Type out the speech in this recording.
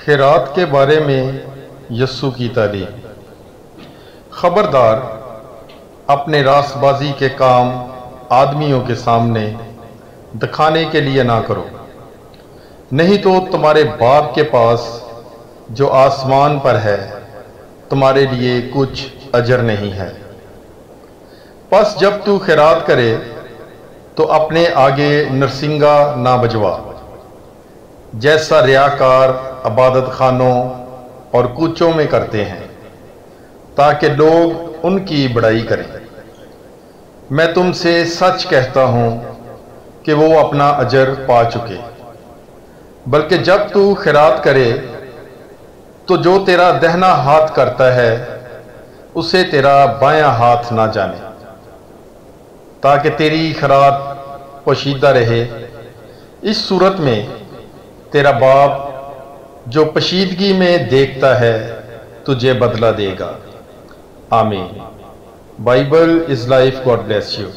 خیرات کے بارے میں یسوع کی تعلیم۔ خبردار، اپنے راست بازی کے کام آدمیوں کے سامنے دکھانے کے لیے نہ کرو، نہیں تو تمہارے باپ کے پاس جو آسمان پر ہے تمہارے لیے کچھ اجر نہیں ہے۔ پس جب تو خیرات کرے تو اپنے آگے نرسنگا نہ بجوا، جیسا ریاکار عبادت خانوں اور کوچوں میں کرتے ہیں، تاکہ لوگ ان کی بڑائی کریں۔ میں تم سے سچ کہتا ہوں کہ وہ اپنا اجر پا چکے۔ بلکہ جب تو خیرات کرے تو جو تیرا دہنا ہاتھ کرتا ہے اسے تیرا بایاں ہاتھ نہ جانے، تاکہ تیری خیرات پوشیدہ رہے۔ اس صورت میں تیرا باپ جو پوشیدگی میں دیکھتا ہے تجھے بدلہ دے گا۔ آمین۔ Bible is life. God bless you.